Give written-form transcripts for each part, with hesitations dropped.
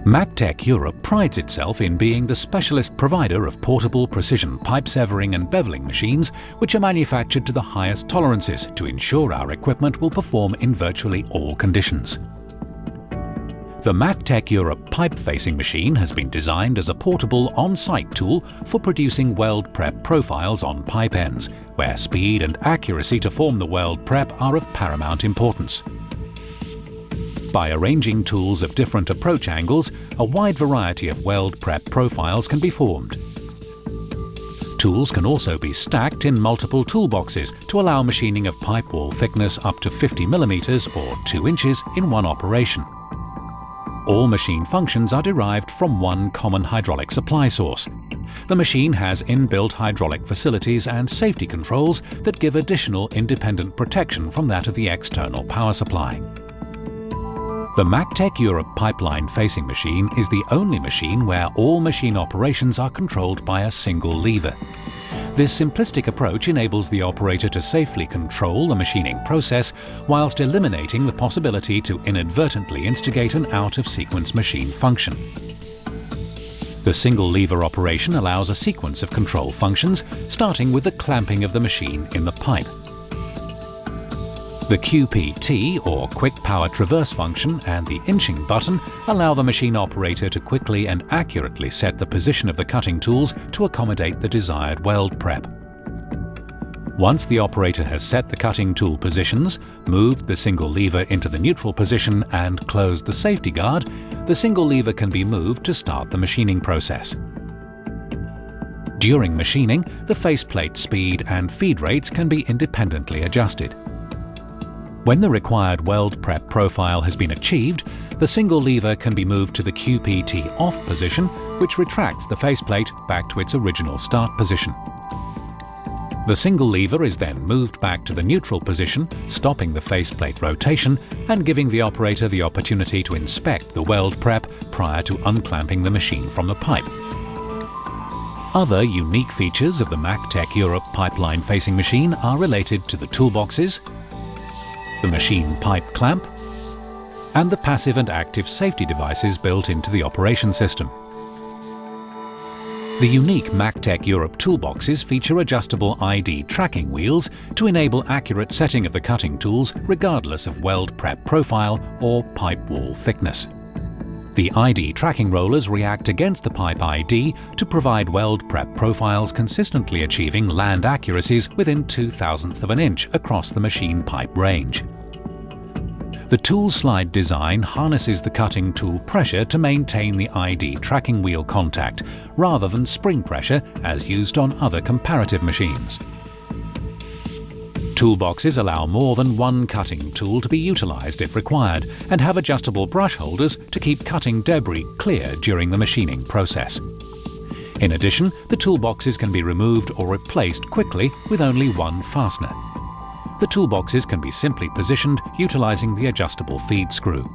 Mactech Europe prides itself in being the specialist provider of portable precision pipe severing and beveling machines which are manufactured to the highest tolerances to ensure our equipment will perform in virtually all conditions. The Mactech Europe pipe facing machine has been designed as a portable on-site tool for producing weld prep profiles on pipe ends, where speed and accuracy to form the weld prep are of paramount importance. By arranging tools of different approach angles, a wide variety of weld prep profiles can be formed. Tools can also be stacked in multiple toolboxes to allow machining of pipe wall thickness up to 50 mm or 2 inches in one operation. All machine functions are derived from one common hydraulic supply source. The machine has inbuilt hydraulic facilities and safety controls that give additional independent protection from that of the external power supply. The Mactech Europe pipeline facing machine is the only machine where all machine operations are controlled by a single lever. This simplistic approach enables the operator to safely control the machining process whilst eliminating the possibility to inadvertently instigate an out-of-sequence machine function. The single lever operation allows a sequence of control functions, starting with the clamping of the machine in the pipe. The QPT, or Quick Power Traverse function, and the inching button allow the machine operator to quickly and accurately set the position of the cutting tools to accommodate the desired weld prep. Once the operator has set the cutting tool positions, moved the single lever into the neutral position and closed the safety guard, the single lever can be moved to start the machining process. During machining, the faceplate speed and feed rates can be independently adjusted. When the required weld prep profile has been achieved, the single lever can be moved to the QPT off position, which retracts the faceplate back to its original start position. The single lever is then moved back to the neutral position, stopping the faceplate rotation and giving the operator the opportunity to inspect the weld prep prior to unclamping the machine from the pipe. Other unique features of the Mactech Europe pipeline facing machine are related to the toolboxes, the machine pipe clamp, and the passive and active safety devices built into the operation system. The unique Mactech Europe toolboxes feature adjustable ID tracking wheels to enable accurate setting of the cutting tools regardless of weld prep profile or pipe wall thickness. The ID tracking rollers react against the pipe ID to provide weld prep profiles consistently achieving land accuracies within 0.02 of an inch across the machine pipe range. The tool slide design harnesses the cutting tool pressure to maintain the ID tracking wheel contact, rather than spring pressure as used on other comparative machines. Toolboxes allow more than one cutting tool to be utilized if required, and have adjustable brush holders to keep cutting debris clear during the machining process. In addition, the toolboxes can be removed or replaced quickly with only one fastener. The toolboxes can be simply positioned utilizing the adjustable feed screw.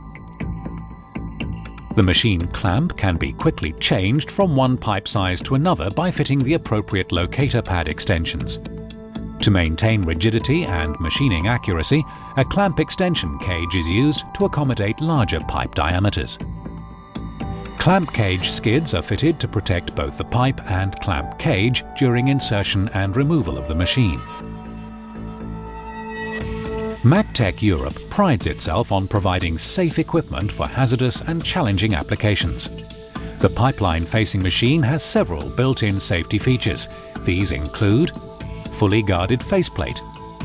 The machine clamp can be quickly changed from one pipe size to another by fitting the appropriate locator pad extensions. To maintain rigidity and machining accuracy, a clamp extension cage is used to accommodate larger pipe diameters. Clamp cage skids are fitted to protect both the pipe and clamp cage during insertion and removal of the machine. Mactech Europe prides itself on providing safe equipment for hazardous and challenging applications. The pipeline facing machine has several built-in safety features. These include fully guarded faceplate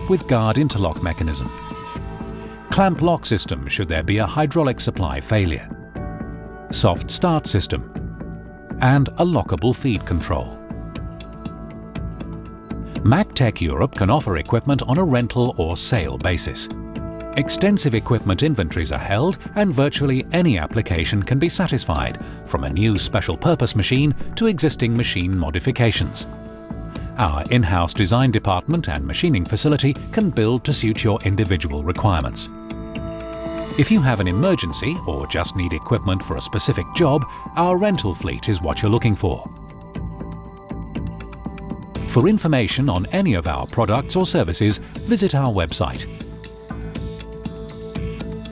with guard interlock mechanism, clamp lock system should there be a hydraulic supply failure, soft start system, and a lockable feed control. Mactech Europe can offer equipment on a rental or sale basis. Extensive equipment inventories are held and virtually any application can be satisfied, from a new special purpose machine to existing machine modifications. Our in-house design department and machining facility can build to suit your individual requirements. If you have an emergency or just need equipment for a specific job, our rental fleet is what you're looking for. For information on any of our products or services, visit our website